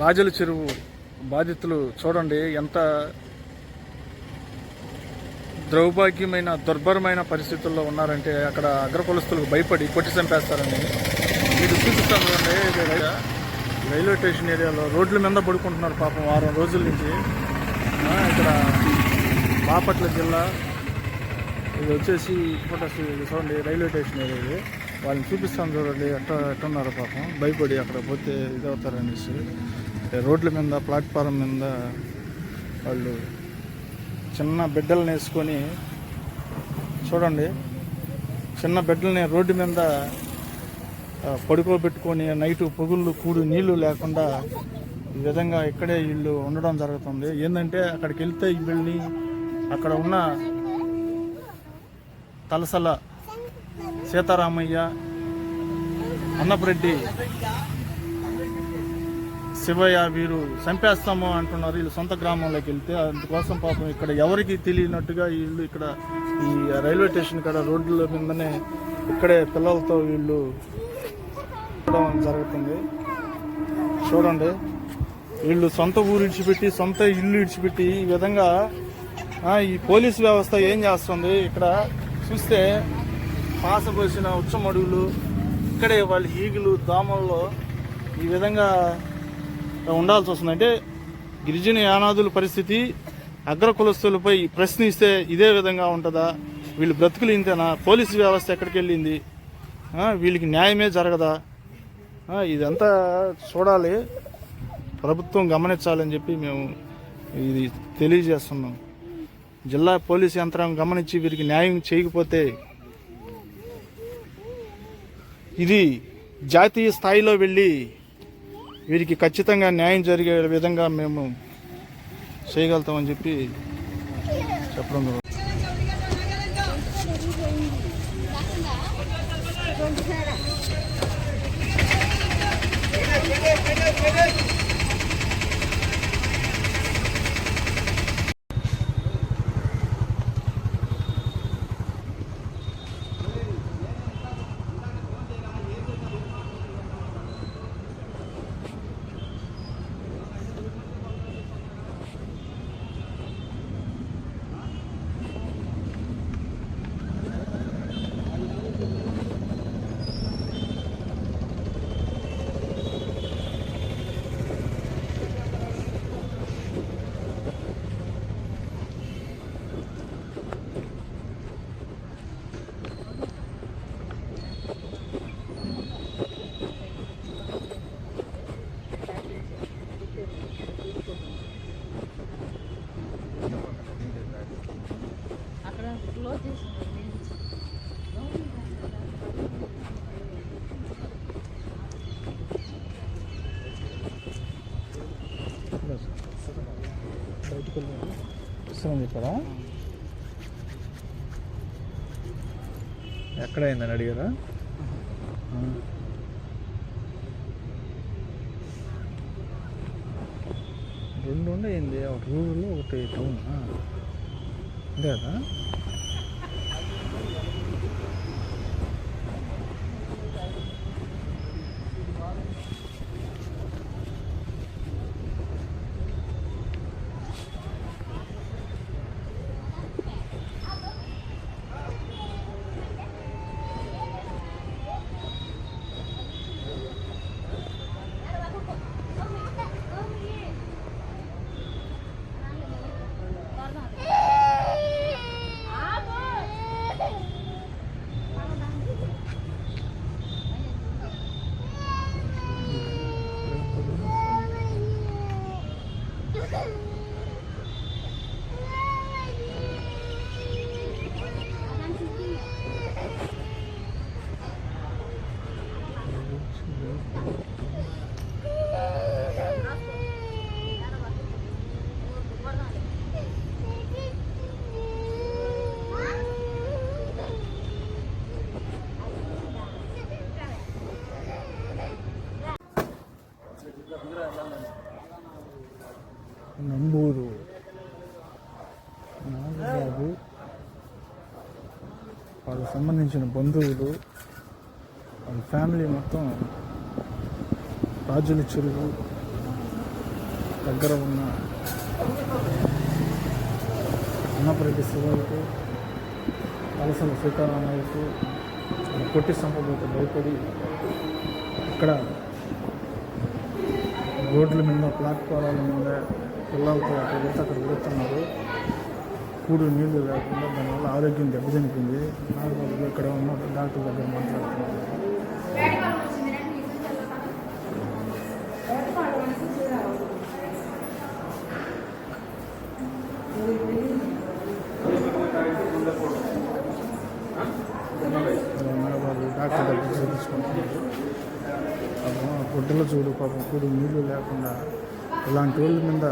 రాజుల చెరువు బాధితులు చూడండి ఎంత దౌర్భాగ్యమైన దుర్భరమైన పరిస్థితుల్లో ఉన్నారంటే అక్కడ అగ్రకులస్తులకు భయపడి కొట్టి చంపేస్తారని మీరు చూపిస్తాను చూడండి. రైల్వే స్టేషన్ ఏరియాలో రోడ్ల మీద పడుకుంటున్నారు పాపం వారం రోజుల నుంచి. ఇక్కడ బాపట్ల జిల్లా ఇది వచ్చేసి చూడండి రైల్వే స్టేషన్ ఏరియా ఇది. వాళ్ళని చూపిస్తాను చూడండి ఎట్టున్నారు పాపం భయపడి అక్కడ పోతే ఇదవుతారనేసి రోడ్ల మీద ప్లాట్ఫారం మీద వాళ్ళు చిన్న బిడ్డలను వేసుకొని చూడండి చిన్న బిడ్డలని రోడ్డు మీద పడుకోబెట్టుకొని నైటు పొగుళ్ళు కూడు నీళ్లు లేకుండా ఈ విధంగా ఇక్కడే వీళ్ళు ఉండడం జరుగుతుంది. ఏంటంటే అక్కడికి వెళ్తే వీళ్ళని అక్కడ ఉన్న తలసల సీతారామయ్య అన్నపరెడ్డి శివయ్య వీరు చంపేస్తాము అంటున్నారు. వీళ్ళు సొంత గ్రామంలోకి వెళ్తే అందుకోసం పాపం ఇక్కడ ఎవరికి తెలియనట్టుగా వీళ్ళు ఇక్కడ ఈ రైల్వే స్టేషన్ కాడ రోడ్ల మీదనే ఇక్కడే పిల్లలతో వీళ్ళు జరుగుతుంది. చూడండి వీళ్ళు సొంత ఊరు ఇడిచిపెట్టి సొంత ఇల్లు ఇడిచిపెట్టి ఈ విధంగా ఈ పోలీసు వ్యవస్థ ఏం చేస్తుంది. ఇక్కడ చూస్తే పాసపోసిన ఉచ్చమడుగులు ఇక్కడే వాళ్ళ ఈగులు దోమల్లో ఈ విధంగా ఉండాల్సి వస్తుంది. అంటే గిరిజన యానాదుల పరిస్థితి అగ్రకులస్తులపై ప్రశ్నిస్తే ఇదే విధంగా ఉంటుందా? వీళ్ళు బ్రతుకులు ఇంతేనా? పోలీసు వ్యవస్థ ఎక్కడికి వెళ్ళింది? వీళ్ళకి న్యాయమే జరగదా? ఇదంతా చూడాలి, ప్రభుత్వం గమనించాలని చెప్పి మేము ఇది తెలియజేస్తున్నాం. జిల్లా పోలీసు యంత్రాంగం గమనించి వీరికి న్యాయం చేయకపోతే ఇది జాతీయ స్థాయిలో వెళ్ళి వీరికి ఖచ్చితంగా న్యాయం జరిగే విధంగా మేము చేయగలుగుతామని చెప్పి చెప్పడం జరుగుతుంది. చెప్పారా ఎక్కడైందని అడిగారా? రెండు ఉండయింది, ఒకటి రూరల్ ఒకటి టౌన్ అంతే కదా. నంబూరు నాగబాబు వాళ్ళకి సంబంధించిన బంధువులు వాళ్ళ ఫ్యామిలీ మొత్తం రాజుల చెరువు దగ్గర ఉన్న అన్నపరెడ్డి శివకు వలసల సీతారామయ్యకు కొట్టి సంపదతో భయపడి ఇక్కడ రోడ్ల మీద ప్లాట్ఫారాల మీద పిల్లలతో అక్కడ వెళుతున్నారు. కూడు నీళ్లు లేకుండా దానివల్ల ఆరోగ్యం దెబ్బతినిపింది. నాగబాబు ఇక్కడ ఉన్న డాక్టర్ దగ్గర మాట్లాడుతున్నారు. నాగబాబు డాక్టర్ దగ్గర చూపించుకుంటున్నారు. గుడ్డలు చూడు పాపం కూడు నీళ్లు లేకుండా ఇలాంటి వాళ్ళ మీద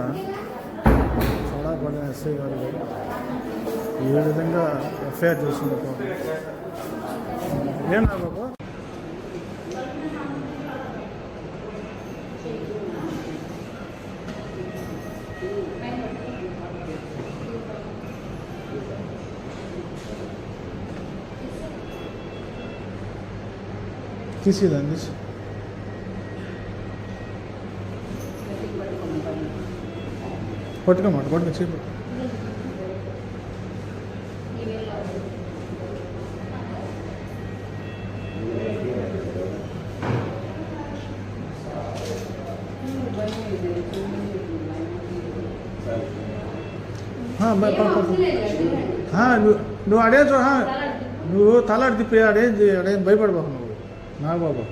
చాలా పడిన ఎస్ఐ గారు ఏ విధంగా ఎఫ్ఐఆర్ చేసిందో పాపం. ఏం బాబు తీసేదాన్ని పట్టుకోమాట పట్టుకో చేపు. నువ్వు అడే చూ నువ్వు తలాడి తిప్పి అడేం భయపడబాకు నువ్వు. నాకు బాబా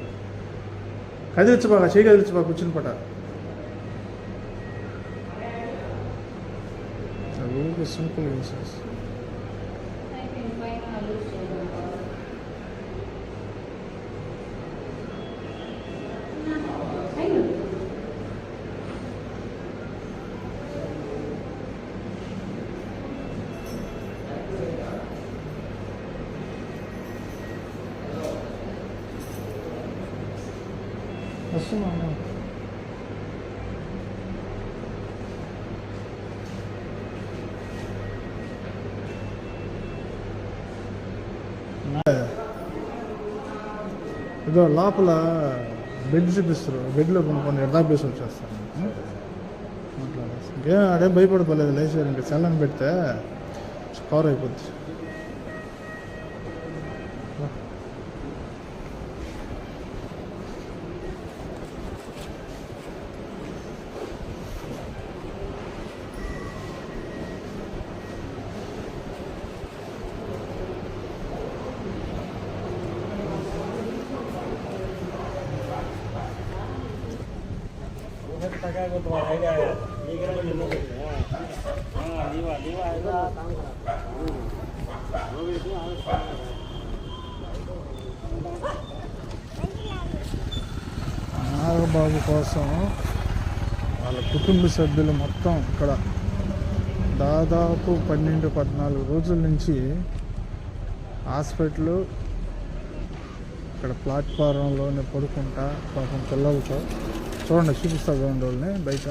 కదిలించబాక చేయి కదిలించబాక కూర్చుని పట ఊరికి సింపుల్ ఇన్సెస్. వస్తున్నా ఇదో లోపల బెడ్ చూపిస్తారు. బెడ్లో కొన్ని ఎర్దాపేసి వచ్చేస్తాను మాట్లాడేసి ఇంకేం అడే భయపడిపోలేదు. లేచారు ఇంకా చల్లని పెడితే కవర్ అయిపోద్ది. నాగబాబు కోసం వాళ్ళ కుటుంబ సభ్యులు మొత్తం ఇక్కడ దాదాపు 12-14 రోజుల నుంచి హాస్పిటల్ ఇక్కడ ప్లాట్ఫారంలోనే పడుకుంటా పాపం పిల్లలతో చూడండి చూపిస్తా చూడండి వాళ్ళని బయట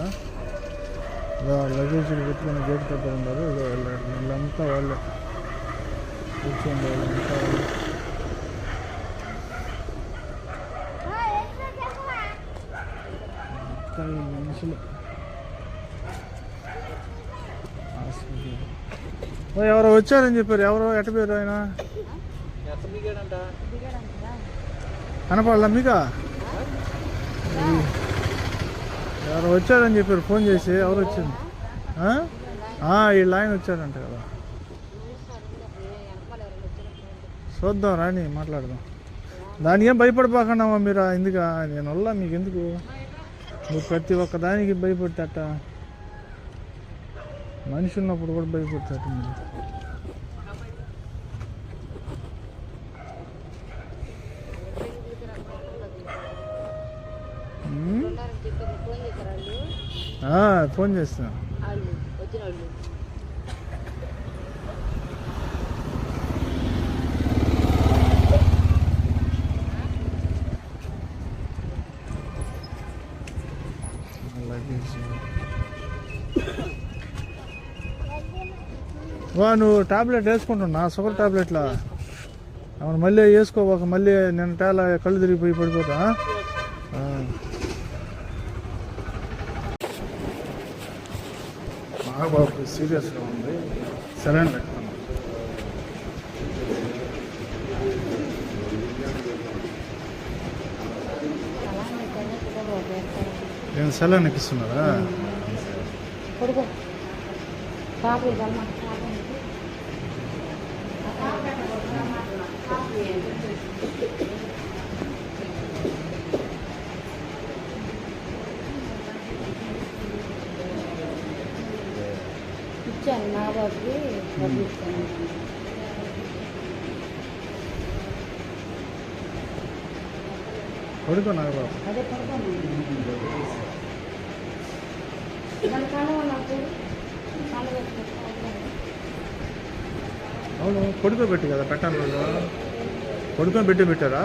లగేజీలు పెట్టుకుని గేట్ దగ్గర ఉన్నారు. వీళ్ళంతా వాళ్ళే కూర్చోండి. వాళ్ళంతా మనుషులు ఎవరో వచ్చారని చెప్పారు. ఎవరో ఎట్ట పేరు ఆయన కనపడాల మీకా? ఎవరో వచ్చారని చెప్పారు ఫోన్ చేసి. ఎవరు వచ్చింది? వీళ్ళ ఆయన వచ్చారంట కదా. చూద్దాం రాని మాట్లాడదాం. దానికి ఏం భయపడిపోకండామా మీరు. ఎందుకు నేను వల్ల మీకు ఎందుకు? నువ్వు ప్రతి ఒక్క దానికి భయపడతాట. మనిషి ఉన్నప్పుడు కూడా భయపడతాట మీరు. ఫోన్ చేస్తా. నువ్వు టాబ్లెట్ వేసుకుంటున్నా షుగర్ టాబ్లెట్లా? అవును మళ్ళీ వేసుకోవాక మళ్ళీ నేను కళ్ళు తిరిగిపోయి పడిపోతా. నాగబాబు సీరియస్గా ఉంది, సెలైన్ పెట్టుకున్నాం. నేను సెలైన్ ఎక్కిస్తున్నారా? ఇచ్చాను నా బాబుకి డబ్బులు ఇస్తాను. పడుకో నాగబాబు. అదే పడుకోను దాని కాలం నాకు అవును, పడుకోబెట్టి కదా పెట్టాలి రోజు. పడుకొని పెట్టారా?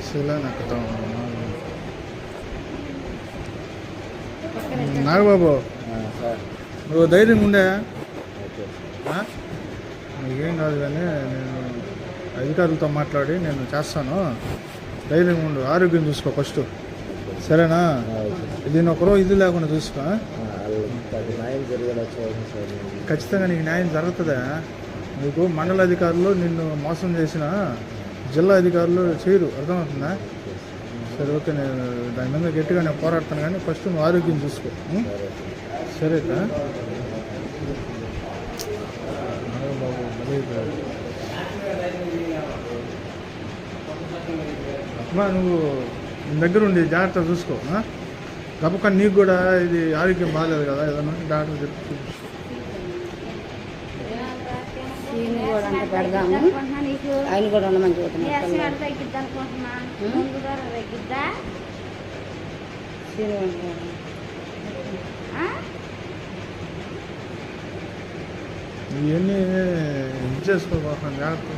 సెలైన్ ఎక్కుతాం. నాగబాబు, నువ్వు ధైర్యంగా ఉండే, నీకేం కాదు, కానీ నేను అధికారులతో మాట్లాడి నేను చేస్తాను. ధైర్యంగా ఉండు, ఆరోగ్యం చూసుకో ఫస్ట్, సరేనా? దీని ఒకరో ఇది లేకుండా చూసుకో. ఖచ్చితంగా నీకు న్యాయం జరుగుతుందా? నీకు మండల అధికారులు నిన్ను మోసం చేసిన జిల్లా అధికారులు చేయరు, అర్థమవుతుందా? సరే, ఓకే, నేను దాని మీద గట్టిగా నేను పోరాడతాను, కానీ ఫస్ట్ నువ్వు ఆరోగ్యం చూసుకో, సరేదా? బాబు, అమ్మా, నువ్వు నీ దగ్గర ఉండి జాగ్రత్తగా చూసుకో. తప్పక నీకు కూడా ఇది ఆరోగ్యం బాగాలేదు కదా, ఏదన్నా డాక్టర్ చెప్పి చూపించు. పెడదాము, ఆయన కూడా ఉండమని చూద్దాం. ఇవన్నీ ఇది చేసుకోబోతున్నాను, జాగ్రత్త.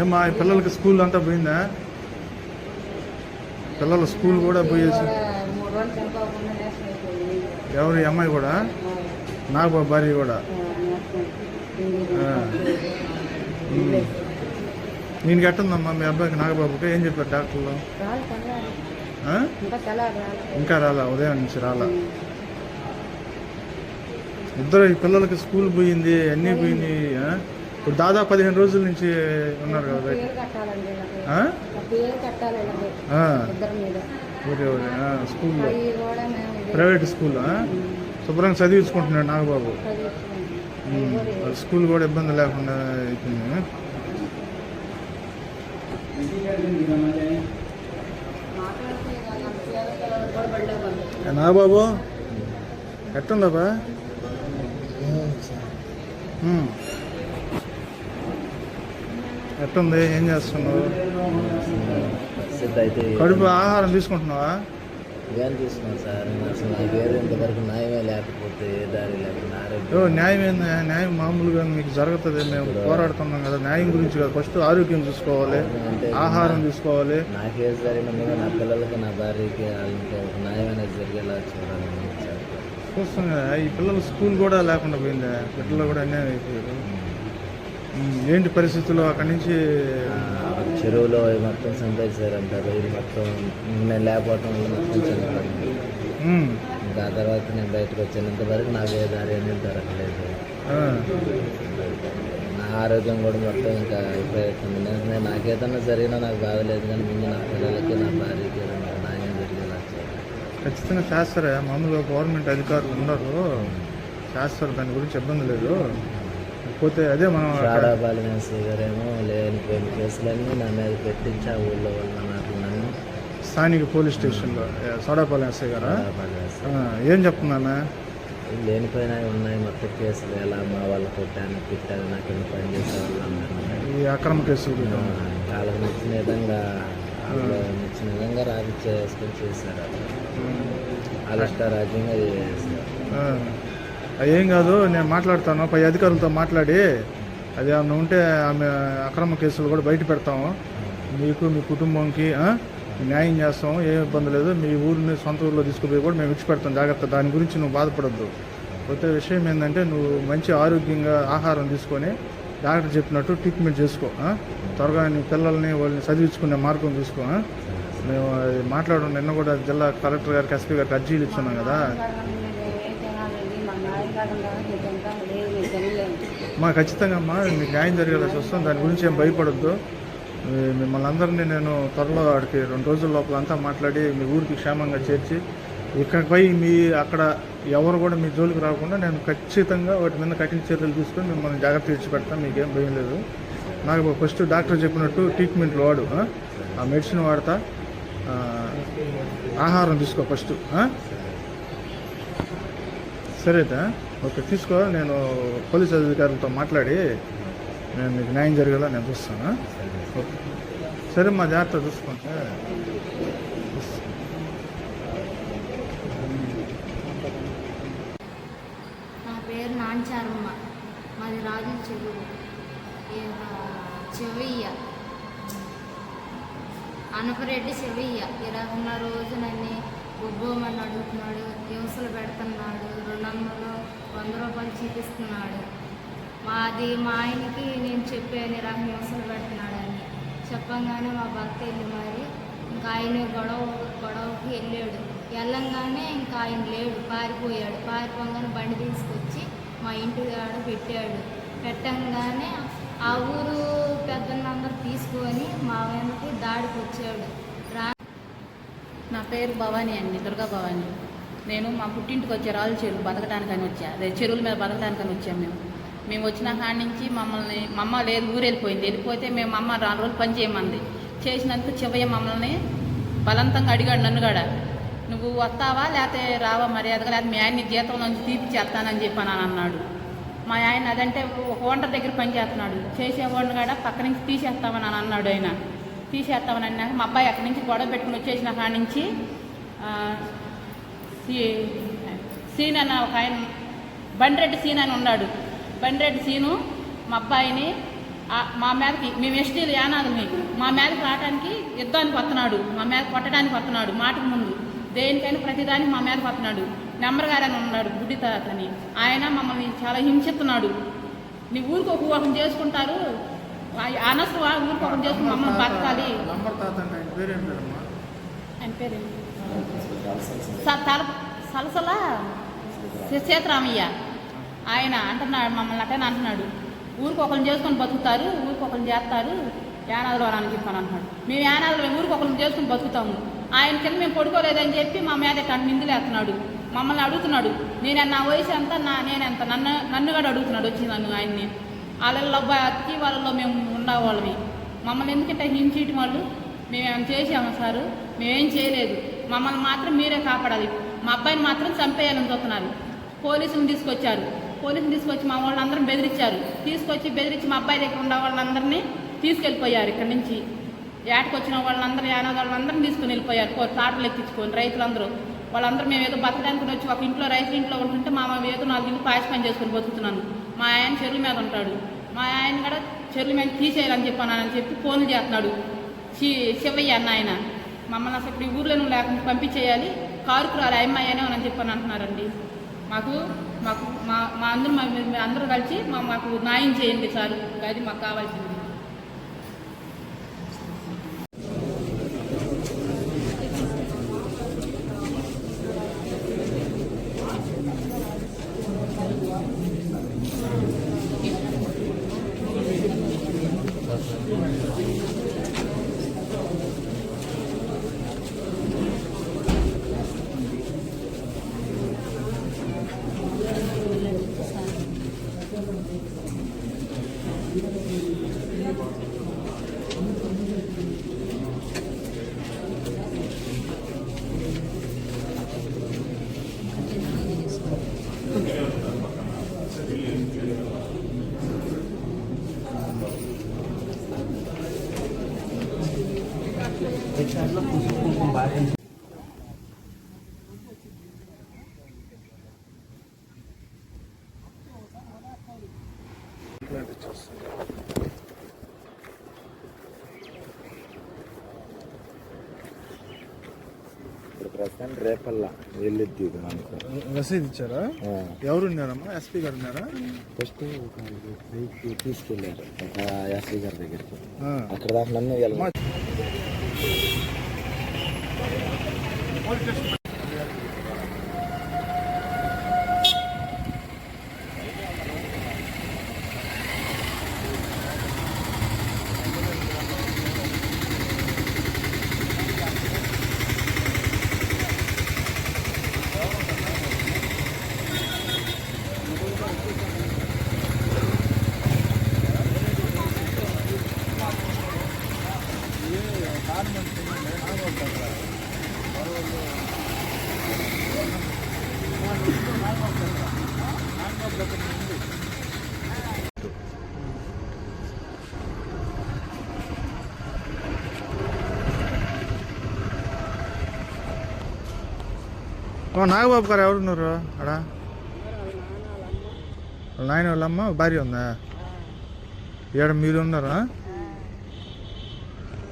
ఏమ్మా, ఈ పిల్లలకి స్కూల్ అంతా పోయిందా? పిల్లల స్కూల్ కూడా పోయేసి ఎవరు? ఈ అమ్మాయి కూడా, నాగబాబు భార్య కూడా. నేను ఎట్టుందమ్మా మీ అబ్బాయికి నాగబాబుకి? ఏం చెప్పారు డాక్టర్లు? ఇంకా రాలా, ఉదయం నుంచి రాలా. ఇద్దరు ఈ పిల్లలకి స్కూల్ పోయింది, అన్నీ పోయింది. ఇప్పుడు దాదాపు 15 రోజుల నుంచి ఉన్నారు కదా బయట. స్కూల్లో, ప్రైవేట్ స్కూల్ శుభ్రంగా చదివించుకుంటున్నాడు నాగబాబు. స్కూల్ కూడా ఇబ్బంది లేకుండా అయిపోయింది. నాగబాబు ఎట్టుందా? ఎట్టుంది? ఏం చేస్తున్నావు? కడుపు ఆహారం తీసుకుంటున్నావా? తీసుకున్నాను సార్. అసలు నాకు ఏదో ఇంతవరకు న్యాయమే లేకపోతే దారి లేకుండా న్యాయం ఏంది? న్యాయం మామూలుగా మీకు జరుగుతుంది. మేము పోరాడుతున్నాం కదా, న్యాయం గురించి కదా. ఫస్ట్ ఆరోగ్యం చూసుకోవాలి, ఆహారం తీసుకోవాలి. నాకేం జరిగిన మీద నా పిల్లలకి, నా భార్యకి, వాళ్ళకి ఒక న్యాయం అనేది జరిగేలా చూడాలని చూస్తాం కదా. ఈ పిల్లలు స్కూల్ కూడా లేకుండా పోయిందా? పిల్లలు కూడా అన్యాయం అయిపోయారు. ఏంటి పరిస్థితులు? అక్కడి నుంచి చెరువులో మొత్తం సంపాదించారంటారు. ఇది మొత్తం నేను లేకపోవటం వల్ల మొత్తం చనిపోయింది. ఇంకా ఆ తర్వాత నేను బయటకు వచ్చినంత వరకు నాకు ఏ దారి అనేది దొరకలేదు. నా ఆరోగ్యం కూడా మొత్తం ఇంకా అయిపోతుంది. నాకేదన్నా జరిగినా నాకు బాధలేదు, కానీ ముందు నా పిల్లలకి, నా భార్యకి ఏదైనా న్యాయం జరిగేలా ఖచ్చితంగా చేస్తారా? మామూలుగా గవర్నమెంట్ అధికారులు ఉన్నారు, చేస్తారు, దాని గురించి ఇబ్బంది లేదు. పోతే అదే మనం ఆడాపాలెం ఎస్ఐ గారేమో లేనిపోయిన కేసులన్నీ నా మీద పెట్టించి ఆ ఊళ్ళో వాళ్ళ మాటలన్నీ స్థానిక పోలీస్ స్టేషన్లో సోడాపాలెం ఎస్ఐ గారా? ఏం చెప్తున్నానా? లేనిపోయినా ఉన్నాయి మొత్తం కేసులు. ఎలా మా వాళ్ళు కొట్టాను, తిట్టాను, నాకు ఎన్ని పని చేసే వాళ్ళు అన్నారు. ఈ అక్రమ కేసులు వాళ్ళకి నచ్చిన విధంగా నచ్చిన విధంగా రాజుకొని చేశారు. అలష్టారాజ్యంగా చేశారు. ఏం కాదు, నేను మాట్లాడతాను పై అధికారులతో మాట్లాడి అది ఏమన్నా ఉంటే ఆమె అక్రమ కేసులు కూడా బయట పెడతాము. మీకు మీ కుటుంబంకి న్యాయం చేస్తాము, ఏ ఇబ్బంది లేదు. మీ ఊరిని సొంత ఊరిలో తీసుకుపోయి కూడా మేము విడిచిపెడతాం, జాగ్రత్త. దాని గురించి నువ్వు బాధపడద్దు. కొత్త విషయం ఏంటంటే నువ్వు మంచి ఆరోగ్యంగా ఆహారం తీసుకొని డాక్టర్ చెప్పినట్టు ట్రీట్మెంట్ చేసుకో. త్వరగా నీ పిల్లల్ని వాళ్ళని చదివించుకునే మార్గం చూసుకో. మేము మాట్లాడడం నిన్న కూడా జిల్లా కలెక్టర్ గారికి ఎస్పీ గారికి అర్జీలు ఇచ్చున్నాం కదా. మా ఖచ్చితంగా అమ్మా మీకు న్యాయం జరిగేలా చూస్తాం, దాని గురించి ఏం భయపడద్దు. మిమ్మల్ని అందరినీ నేను త్వరలో వాడికి 2 రోజుల లోపల అంతా మాట్లాడి మీ ఊరికి క్షేమంగా చేర్చి ఇకపై మీ అక్కడ ఎవరు కూడా మీ జోలికి రాకుండా నేను ఖచ్చితంగా వాటి మీద కఠిన చర్యలు తీసుకొని మిమ్మల్ని జాగ్రత్త ఇచ్చిపెడతాను. మీకేం భయం లేదు. నాకు ఫస్ట్ డాక్టర్ చెప్పినట్టు ట్రీట్మెంట్లు వాడు, ఆ మెడిసిన్ వాడతా, ఆహారం తీసుకో ఫస్ట్. సరేదా? ఓకే, తీసుకో. నేను పోలీస్ అధికారులతో మాట్లాడి నేను మీకు న్యాయం జరిగేలా నేను చూస్తాను. ఓకే, సరే, మా జాగ్రత్త చూసుకుంటే. నా పేరు నాంచారమ్మ, మాది రాజుల చెరువు, చెవయ్య, అనపరెడ్డి చెవయ్య. 20 రోజు నన్ను ఉబ్బోమని అడుగుతున్నాడు, హింసలు పెడుతున్నాడు, 200 100 రూపాయలు చూపిస్తున్నాడు. మా ఆయనకి నేను చెప్పాను ఇలా హింసలు పెడుతున్నాడని. చెప్పంగానే మా భర్త వెళ్ళి మరి ఇంకా ఆయన గొడవకి వెళ్ళాడు. వెళ్ళంగానే ఇంకా ఆయన లేడు, పారిపోయాడు. పారిపోగానే బండి తీసుకొచ్చి మా ఇంటి కాడ పెట్టాడు. పెట్టంగానే ఆ ఊరు పెద్దలందరూ తీసుకొని మా వెనక్కి దాడికి వచ్చాడు. నా పేరు భవానీ అండి, దుర్గా భవానీ. నేను మా పుట్టింటికి వచ్చే రాజుల చెరువు బతకడానికని వచ్చా, అదే చెరువుల మీద బతకడానికని వచ్చాము. మేము వచ్చిన కాడి నుంచి మా అమ్మ లేదు, ఊరు వెళ్ళిపోతే మేము మా అమ్మ 4 రోజులు పని చేయమంది. చేసినందుకు చివయ్య మమ్మల్ని బలవంతంగా అడిగాడు, నన్ను కూడా, నువ్వు వస్తావా లేకపోతే రావా మర్యాదగా, లేకపోతే మీ ఆయన జీతం నుంచి తీపిచ్చేస్తానని చెప్పాను అన్నాడు. మా ఆయన అదంటే ఒక ఓనర్ దగ్గర పని చేస్తున్నాడు, చేసేవాడిని కూడా పక్క నుంచి తీసేస్తామని అన్నాడు. ఆయన తీసేస్తామని అన్నాక మా అబ్బాయి అక్కడి నుంచి గొడవ పెట్టుకుని వచ్చేసిన కాడి నుంచి సీన్ అన్న ఒక ఆయన, బండిరెడ్డి సీన్ అని ఉన్నాడు. బండిరెడ్డి సీను మా అబ్బాయిని మా మీదకి, మేము ఎస్టీలు యానాదుల్ని, మా మీదకి రావడానికి యుద్ధానికి వస్తున్నాడు, మా మీద కొట్టడానికి వస్తున్నాడు. మాటకు ముందు దేనికైనా ప్రతిదానికి మా మీదకి వస్తున్నాడు. నెంబర్ గారని ఉన్నాడు, గుడ్డి తాతని. ఆయన మమ్మల్ని చాలా హింసిస్తున్నాడు. నీ ఊరికి ఒక ఊహం చేసుకుంటారు, అనవసరం ఊరికి ఒకటి చేసుకుని మమ్మల్ని బతకాలి. ఆయన పేరు సలసల సీతారామయ్య. ఆయన అంటున్నాడు, మమ్మల్ని అట్టని అంటున్నాడు, ఊరికి ఒకరిని చేసుకొని బతుకుతారు, ఊరికి ఒకరిని చేస్తారు, యానాదులు అని చెప్పాను అంటున్నాడు. మేము యానాదులు ఊరికి ఒకరిని చేసుకుని బతుకుతాము. ఆయన కింద మేము పడుకోలేదని చెప్పి మా మీద నిందులేస్తున్నాడు. మమ్మల్ని అడుగుతున్నాడు, నా వయసు ఎంత, నేనెంత, నన్ను కూడా అడుగుతున్నాడు వచ్చి నన్ను. ఆయన్ని వాళ్ళల్లో అతికి వాళ్ళలో మేము ఉండేవాళ్ళమి. మమ్మల్ని ఎందుకంటే హింసేయటం వాళ్ళు. మేమేమైనా చేసాము సారు? మేమేం చేయలేదు. మమ్మల్ని మాత్రం మీరే కాపాడాలి. మా అబ్బాయిని మాత్రం చంపేయాలని చూస్తున్నారు. పోలీసులను తీసుకొచ్చి మా వాళ్ళందరం బెదిరించి మా అబ్బాయి దగ్గర ఉన్న వాళ్ళందరినీ తీసుకెళ్ళిపోయారు. ఇక్కడి నుంచి ఏటకొచ్చిన వాళ్ళందరూ, యానాది వాళ్ళందరినీ తీసుకుని వెళ్ళిపోయారు. తాటలు ఎక్కించుకొని రైతులందరూ. వాళ్ళందరూ మేము ఏదో బతకడానికి వచ్చి ఒక ఇంట్లో రైతుల ఇంట్లో ఉంటుంటే మా ఏదో 4 ఇల్లు పాయస పని చేసుకొని బతుకుతున్నాను. మా ఆయన చెరువు మీద ఉంటాడు. మా ఆయన కూడా చెరువు మీద తీసేయాలని చెప్పి ఫోన్లు చేస్తున్నాడు. శివయ్య అన్న ఆయన మమ్మల్ని అసలు ఇప్పుడు ఊర్లో నువ్వు లేకుండా పంపించేయాలి, కారుకు రాలి అమ్మాయి అని చెప్పని అంటున్నారండి. మాకు అందరూ కలిసి మాకు న్యాయం చేయండి సార్, అది మాకు కావాల్సింది. దాంట్లో పసుపు కుంకుమ బాగా ఇప్పుడు ప్రస్తుతానికి రేపల్లా వెళ్ళొద్ది ఇది మనకు. రసీదు ఇచ్చారా? ఎవరు ఉన్నారమ్మా? ఎస్పీ గారు ఉన్నారా? ఫస్ట్ ఒక తీసుకెళ్ళారు ఒక ఎస్ఐ గారి దగ్గరికి. అక్కడ దాకా నన్ను వెళ్ళాలి. నాగబాబు గారు ఎవరున్నారు అక్కడ? వాళ్ళ నాయన వాళ్ళమ్మ భార్య ఉందా? ఈడ మీరు ఉన్నారా?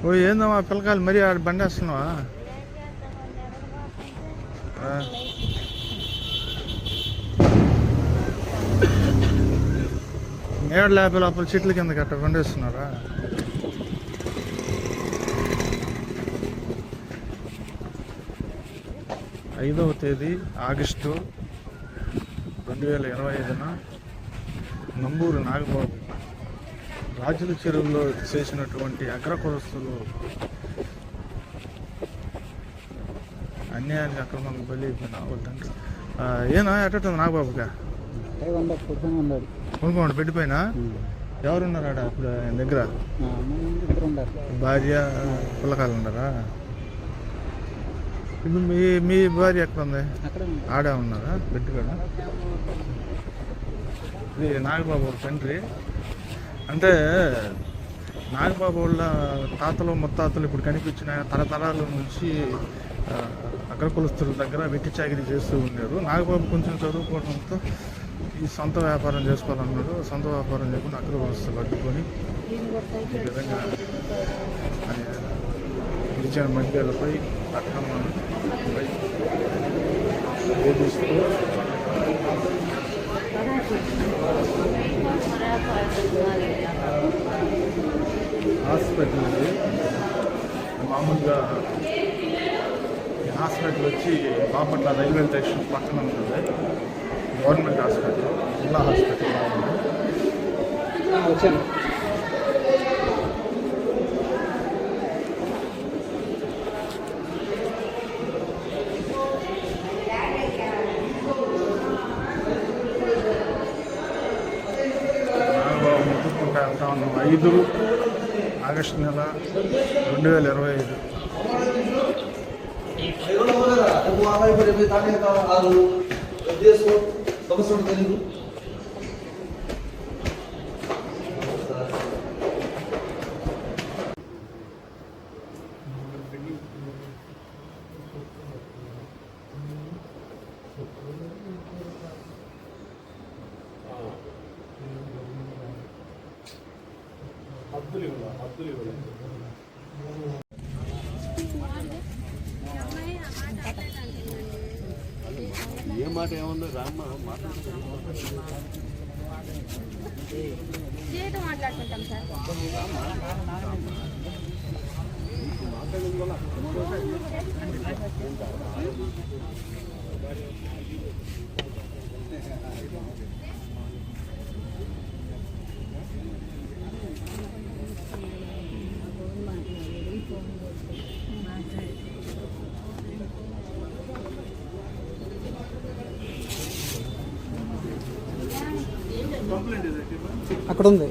ఓ ఏందమ్మా పిల్లకాయలు మరీ ఆడ బండి వేస్తున్నావా? ఏడు లేప లోపల చెట్ల కింద గట్ట బండి వేస్తున్నారా? ఐదవ తేదీ ఆగస్టు 2025 నంబూరు నాగబాబు రాజుల చెరువులో చేసినటువంటి అగ్రకులస్తులు అన్యాయానికి అక్రమానికి బలి అయిపోయిన వాళ్ళ తండ్రి. ఏనా ఎట్టుంది నాగబాబుగా? కొనుక్కోండి పెట్టిపోయినా. ఎవరున్నారు ఆడ ఇప్పుడు ఆయన దగ్గర? భార్య పిల్లకాయలు ఉన్నారా? ఇప్పుడు మీ భార్య ఎక్కడ ఉంది? ఆడే ఉన్నారా బెడ్ కూడా? ఇది నాగబాబు తండ్రి. అంటే నాగబాబు వాళ్ళ తాతలు ముత్తాతలు ఇప్పుడు కనిపించిన తరతరాల నుంచి అగ్రకులస్తుల దగ్గర వెట్టి చాకిరీ చేస్తూ ఉన్నారు. నాగబాబు కొంచెం చదువుకోవడంతో ఈ సొంత వ్యాపారం చేసుకోవాలన్నాడు. సొంత వ్యాపారం చేయకుండా అగ్రకులస్తులు అడ్డుకొని ఈ విధంగా గిరిజన మహిళలపై అక్రమంపై వేధిస్తూ హాస్పిటల్ ఉంది. మామూలుగా హాస్పిటల్ వచ్చి బాపట్ల రైల్వే స్టేషన్ పక్కన ఉంటుంది. గవర్నమెంట్ హాస్పిటల్, జిల్లా హాస్పిటల్ వచ్చాను. వెళ్తా ఉన్నాం. 5 ఆగస్టు నెల 2025. ఏ మాట ఏముందో రామ్మ మాట్లాడుకుంటాం సార్. అక్కడ ఉంది.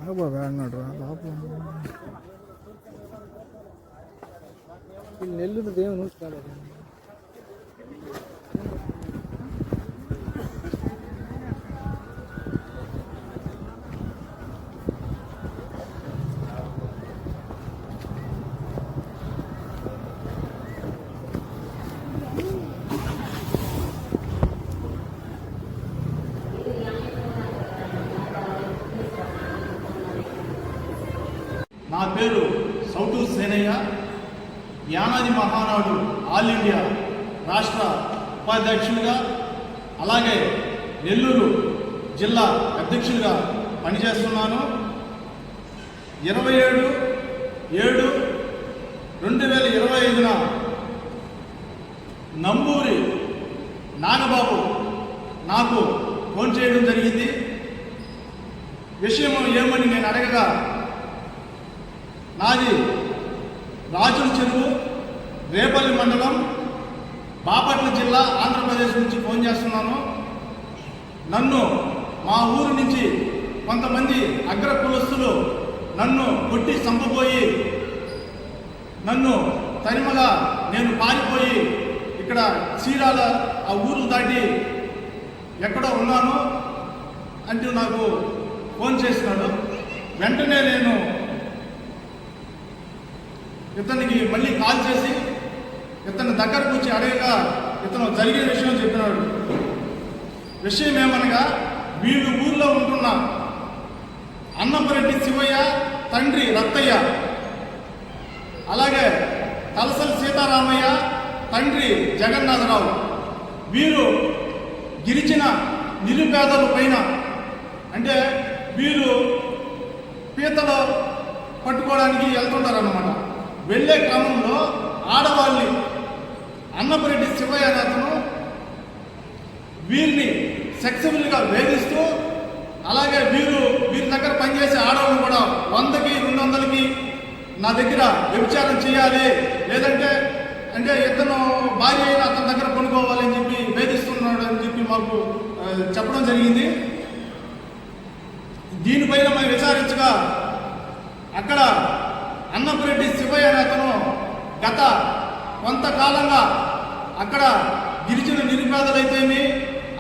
నాగబాబు అన్నాడు రా లోపల నెల్లూరు దేవుని చూసుకోవాలి. నా పేరు సౌటూరు సేనయ్య. యానాది మహానాడు ఆల్ ఇండియా రాష్ట్ర ఉపాధ్యక్షుడిగా, అలాగే నెల్లూరు జిల్లా అధ్యక్షుడిగా పనిచేస్తున్నాను. 27/7/2025 నంబూరి నాగబాబు నాకు ఫోన్ చేయడం జరిగింది. విషయం ఏమని నేను అడగగా, నాది రాజుల చెరువు, రేపల్లి మండలం, బాపట్ల జిల్లా, ఆంధ్రప్రదేశ్ నుంచి ఫోన్ చేస్తున్నాను. నన్ను మా ఊరు నుంచి కొంతమంది అగ్ర కులస్తులు నన్ను కొట్టి చంపబోయి, నన్ను తరిమగా నేను పారిపోయి ఇక్కడ చీరాల ఆ ఊరు దాటి ఎక్కడో ఉన్నాను అంటూ నాకు ఫోన్ చేసినాడు. వెంటనే నేను ఇతనికి మళ్ళీ కాల్ చేసి ఇతని దగ్గరకు వచ్చి అడగగా ఇతను జరిగిన విషయం చెప్పినాడు. విషయం ఏమనగా, వీళ్ళు ఊర్లో ఉంటున్న అన్నంరెడ్డి శివయ్య తండ్రి రత్తయ్య, అలాగే తలసలి సీతారామయ్య తండ్రి జగన్నాథరావు, వీరు గిరిజన నిరుపేదల పైన, అంటే వీరు పీతలు పట్టుకోవడానికి వెళ్తుంటారన్నమాట. వెళ్ళే క్రమంలో ఆడవాళ్ళని అన్నపరెడ్డి శివయ్య అతను వీరిని సెక్సువల్గా వేధిస్తూ, అలాగే వీరి దగ్గర పనిచేసే ఆడవాళ్ళు కూడా 100కి 200కి నా దగ్గర వ్యభిచారం చేయాలి, లేదంటే అంటే ఇతను భార్య అయినా అతని దగ్గర కొనుక్కోవాలని చెప్పి వేధిస్తున్నాడు అని చెప్పి మాకు చెప్పడం జరిగింది. దీనిపైన మేము విచారించగా అక్కడ అన్నపరెడ్డి శివయ్య అతను గత కొంతకాలంగా అక్కడ గిరిజన నిరుపేదలైతేమి,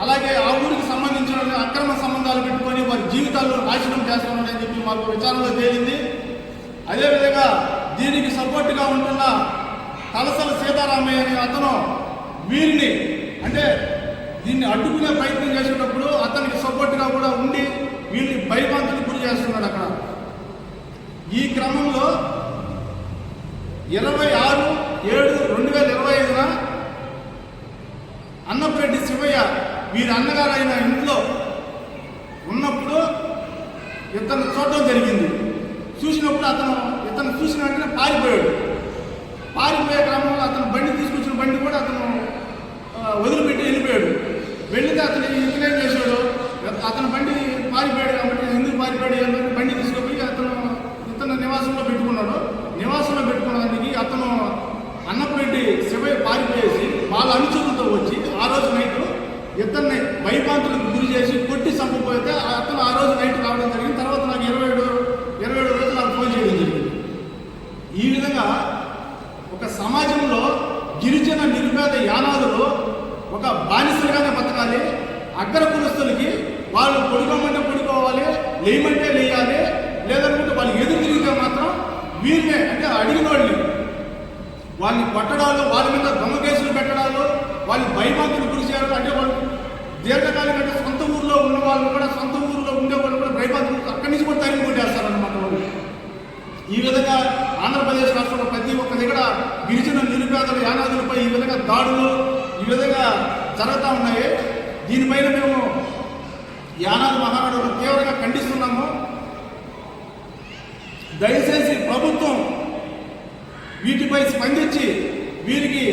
అలాగే ఆ ఊరికి సంబంధించిన అక్రమ సంబంధాలు పెట్టుకొని వారి జీవితాల్లో నాశనం చేస్తున్నాడని చెప్పి మాకు విచారణలో తేలింది. అదేవిధంగా దీనికి సపోర్టుగా ఉంటున్న తలసల సీతారామయ్య అనే అతను వీరిని, అంటే దీన్ని అడ్డుకునే ప్రయత్నం చేసేటప్పుడు అతనికి సపోర్టుగా కూడా ఉండి వీరిని భయభ్రాంతులకు గురి చేస్తున్నాడు. అక్కడ ఈ క్రమంలో 26/7/2025 అన్నపరెడ్డి శివయ్య వీరి అన్నగారు అయిన ఇంట్లో ఉన్నప్పుడు ఇతను చూడటం జరిగింది. చూసినప్పుడు ఇతను చూసిన వెంటనే పారిపోయాడు. పారిపోయే క్రమంలో అతను బండి తీసుకొచ్చిన బండి కూడా అతను వదిలిపెట్టి వెళ్ళిపోయాడు. వెళితే ఇతనేం చేశాడు, అతను బండి పారిపోయాడు కాబట్టి ఎందుకు పారిపోయాడు బండి తీసుకుపోయి ఇతను నివాసంలో పెట్టుకున్నాడు. నివాసంలో పెట్టుకున్నదానికి అతను అన్నపరెడ్డి శివయ్య పారిపోయేసి వాళ్ళ అనుచరులతో వచ్చి ఆ రోజు నైట్ ఇతన్ని భయభ్రాంతులకు గురి చేసి కొట్టి చంపపోతే అతను ఆ రోజు నైట్ రావడం జరిగింది. తర్వాత నాకు 27 రోజులు నాకు ఫోన్ చేయడం జరిగింది. ఈ విధంగా ఒక సమాజంలో గిరిజన నిరుపేద యానాదులు ఒక బానిసలుగానే బతకాలి. అగ్ర కులస్తులకి వాళ్ళు పడుకోమంటే పడుకోవాలి, లేయమంటే లేయాలి, లేదనుకుంటే వాళ్ళు ఎదురు తిరిగితే మాత్రం వీరినే అంటే అడిగిన వాళ్ళని కొట్టడాలు, వాళ్ళ మీద దొంగ కేసులు పెట్టడాలు, వాళ్ళు భయభ్రాంతులు గురి చేయడం. అంటే వాళ్ళు దీర్ఘకాలిక అంటే సొంత ఊర్లో ఉన్న వాళ్ళు కూడా, సొంత ఊర్లో ఉండే వాళ్ళు కూడా భయభ్రాంతులు అక్కడి నుంచి కూడా తరిమి కొట్టేస్తారన్నమాట వాళ్ళు. ఈ విధంగా ఆంధ్రప్రదేశ్ రాష్ట్రంలో ప్రతి ఒక్క దగ్గర గిరిజన నిరుపేదల యానాదులపై ఈ విధంగా దాడులు ఈ విధంగా జరుగుతూ ఉన్నాయి. దీనిపైన మేము యానాది మహానాడు తీవ్రంగా ఖండిస్తున్నాము. దయచేసి ప్రభుత్వం వీటిపై స్పందించి వీరికి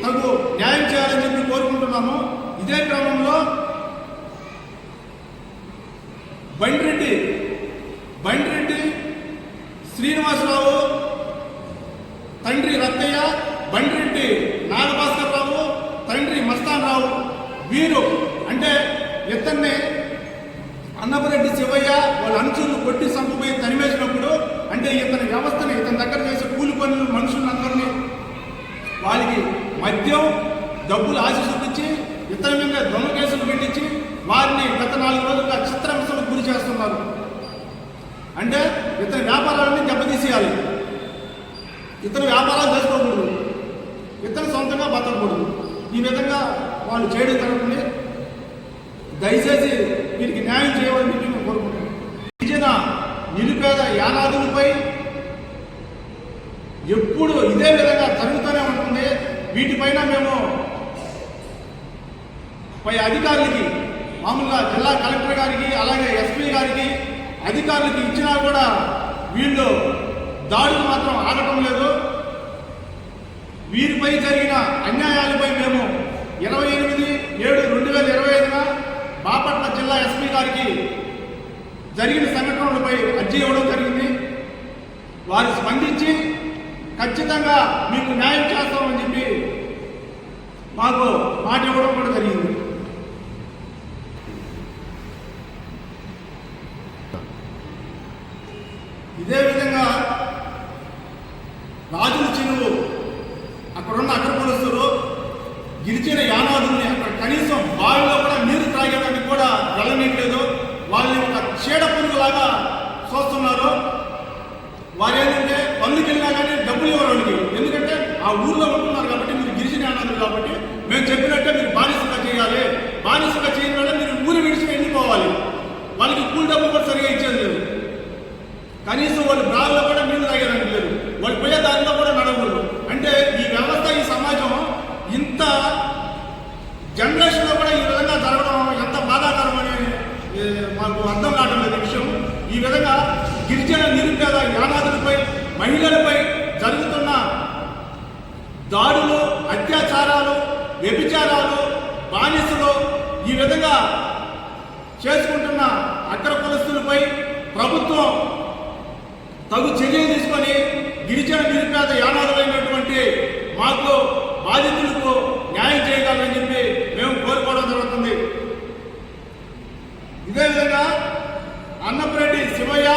తగు న్యాయం చేయాలని చెప్పి కోరుకుంటున్నాము. ఇదే క్రమంలో బండిరెడ్డి శ్రీనివాసరావు తండ్రి రత్తయ్య, బండిరెడ్డి నాగభాస్కర్ రావు తండ్రి మస్తాన్ రావు, వీరు అంటే ఇతన్ని అన్నపరెడ్డి శివయ్య వాళ్ళ అనుచరులు కొట్టి సంపపోయి తరిమేసినప్పుడు అంటే ఇతని వ్యవస్థని, ఇతని దగ్గర చేసే కూలి పనులు మనుషులందరినీ వాళ్ళకి మద్యం డబ్బులు ఆశ చూపించి ఇతని మీద దొంగ కేసులు పెట్టించి వారిని గత 4 రోజులుగా చిత్రహింసలకు గురి చేస్తున్నారు. అంటే ఇతని వ్యాపారాలని దెబ్బతీసేయాలి, ఇతను వ్యాపారాలు చేసుకోకూడదు, ఇతను సొంతంగా బతకూడదు. ఈ విధంగా వాళ్ళు చేయడం జరుగుతుంది. దయచేసి వీరికి న్యాయం చేయవాలని మేము కోరుకుంటున్నాం. గిరిజన నిరుపేద యానాదులపై ఎప్పుడు ఇదే విధంగా జరుగుతూనే ఉంటుంది. వీటిపైన మేము పై అధికారులకి, మామూలుగా జిల్లా కలెక్టర్ గారికి అలాగే ఎస్పీ గారికి అధికారులకి ఇచ్చినా కూడా వీళ్ళు దాడులు మాత్రం ఆగటం లేదు. వీరిపై జరిగిన అన్యాయాలపై మేము 28/7/2025 బాపట్ల జిల్లా ఎస్పీ గారికి జరిగిన సంఘటనలపై అర్జీ ఇవ్వడం జరిగింది. వారు స్పందించి ఖచ్చితంగా మీకు న్యాయం చేస్తామని చెప్పి మాకు మాట ఇవ్వడం కూడా జరిగింది. ఇదే విధంగా రాజుల చెరువు అక్కడున్న అగ్రకులస్తులు గిరిజన యానాదుల్ని అక్కడ కనీసం బావిలో కూడా నీరు త్రాగడానికి కూడా వెళ్ళనీయట్లేదు. వాళ్ళని ఒక చీడ పురుగులాగా చూస్తున్నారు. వారు ఏంటంటే పనులకు వెళ్ళినా కానీ డబ్బులు ఇవ్వరు వాళ్ళకి. ఎందుకంటే ఆ ఊర్లో ఉంటున్నారు కాబట్టి, మీరు గిరిజన యానాదులు కాబట్టి మేము చెప్పినట్టే మీరు బానిసగా చేయాలి. బానిసగా చేయడం వల్ల మీరు ఊరు విడిచి వెళ్ళిపోవాలి. వాళ్ళకి కూలి డబ్బులు కూడా సరిగా ఇచ్చేది లేదు. కనీసం వాళ్ళు బ్రాల్లో కూడా నీళ్లు తాగేదానికి లేదు. వాళ్ళు పోయే దానిలో కూడా నడవకూడదు. అంటే ఈ వ్యవస్థ, ఈ సమాజం ఇంత జనరేషన్లో కూడా ఈ విధంగా జరగడం ఎంత బాధాకరమని మాకు అర్థం కావడం లేదు విషయం. ఈ విధంగా గిరిజన నిరుపేద యానాదులపై, మహిళలపై జరుగుతున్న దాడులు, అత్యాచారాలు, వ్యభిచారాలు, బానిసలు ఈ విధంగా చేసుకుంటున్న అగ్ర కులస్తులపై ప్రభుత్వం తగు చర్యలు తీసుకొని గిరిజన నిరుపేద యానాదులైనటువంటి మాకు బాధితులకు న్యాయం చేయగలరని చెప్పి మేము కోరుకోవడం జరుగుతుంది. ఇదే విధంగా అన్నపరెడ్డి శివయ్య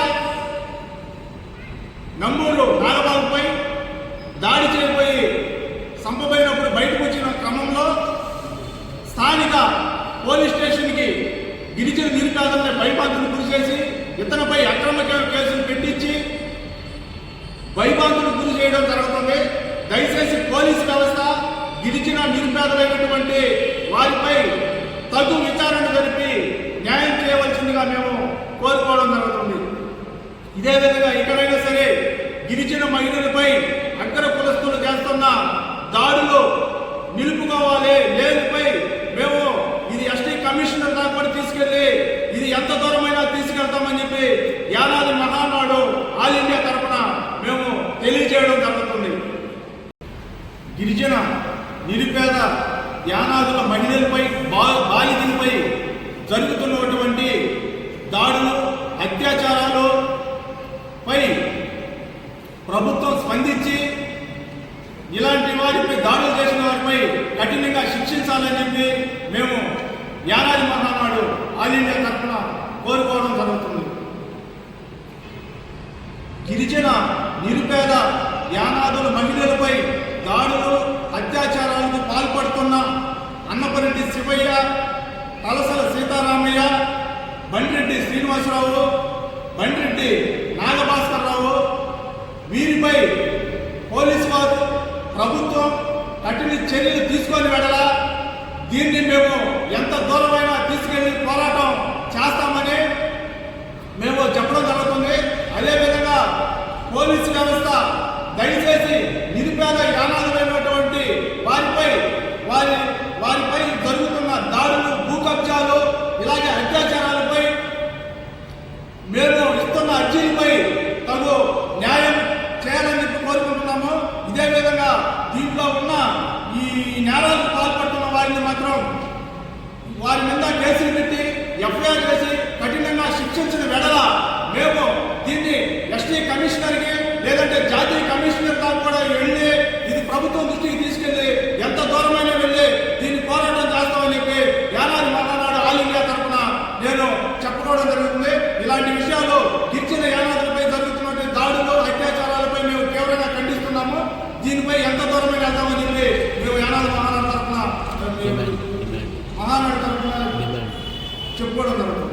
నంబూరు నాగబాబుపై దాడి చేయబోయి సంపబోయినప్పుడు బయటకు వచ్చిన క్రమంలో స్థానిక పోలీస్ స్టేషన్కి గిరిజన నిరుపేదలపై భయభ్రాంతులు గురి చేసి ఇతనిపై అక్రమ కేసులు పెట్టించి భయభ్రాంతులు గురి చేయడం జరుగుతుంది. దయచేసి పోలీసు వ్యవస్థ గిరిజన నిరుపేదలైనటువంటి వారిపై తగు విచారణ జరిపి న్యాయం చేయవలసిందిగా మేము కోరుకోవడం జరుగుతుంది. ఇదే విధంగా ఎక్కడైనా సరే గిరిజన మహిళలపై అగ్ర కులస్తులు చేస్తున్న దాడులు నిలుపుకోవాలి. లేనిపై మేము ఇది ఎస్టీ కమిషనర్ దాకా కూడా తీసుకెళ్లి ఇది ఎంత దూరమైనా తీసుకెళ్తామని చెప్పి యానాది మహానాడు ఆల్ ఇండియా తరఫున మేము తెలియజేయడం జరుగుతుంది. గిరిజన నిరుపేద యానాదుల మహిళలపై, బాలికలపై జరుగుతున్నటువంటి దాడులు, అత్యాచారాలు పై ప్రభుత్వం స్పందించి ఇలాంటి వారిపై, దాడులు చేసిన వారిపై కఠినంగా శిక్షించాలని చెప్పి మేము యానాది మహానాడు ఆల్ ఇండియా తరఫున కోరుకోవడం జరుగుతుంది. గిరిజన నిరుపేద యానాదుల మహిళలపై దాడులు, అత్యాచారాలకు పాల్పడుతున్న అన్నపరెడ్డి శివయ్య, తలసల సీతారామయ్య, బండిరెడ్డి శ్రీనివాసరావు, బండిరెడ్డి నాగభాస్కర్రావు, వీరిపై పోలీసు వారు ప్రభుత్వం కఠిన చర్యలు తీసుకొని వెడలా దీన్ని మేము ఎంత దూరమైనా తీసుకెళ్లి పోరాటం చేస్తామని మేము చెప్పడం జరుగుతుంది. అదేవిధంగా పోలీసు వ్యవస్థ దయచేసి నిరుపేద యానాదులైనటువంటి వారిపై జరుగుతున్న దాడులు, భూ కబ్జాలు, ఇలాగే అత్యాచారాలపై మేము ఇస్తున్న అర్జీలపై తగు న్యాయం చేయాలని చెప్పి కోరుకుంటున్నాము. ఇదే విధంగా దీంట్లో ఉన్న ఈ నేరాలకు పాల్పడుతున్న వారిని మాత్రం వారి మీద కేసులు పెట్టి ఎఫ్ఐఆర్ చేసి కఠినంగా శిక్షించిన వెడల మేము దీన్ని ఎస్టీ కమిషనర్కి లేదంటే జాతీయ కమిషనర్ దాకా కూడా వెళ్ళి ఇది ప్రభుత్వం దృష్టికి తీసుకెళ్లి ఎంత దూరమైనా వెళ్ళి దీన్ని పోరాటం చేస్తామని చెప్పి యానాది మహానాడు ఆల్ ఇండియా తరఫున నేను చెప్పుకోవడం జరుగుతుంది. ఇలాంటి విషయాలు గిరిజన యానాదులపై జరుగుతున్నటువంటి దాడులు, అత్యాచారాలపై మేము తీవ్రంగా ఖండిస్తున్నాము. దీనిపై ఎంత దూరమైన వెళ్తామని చెప్పి మేము యానాది మహానాడు తరఫున చెప్పుకోవడం జరుగుతుంది.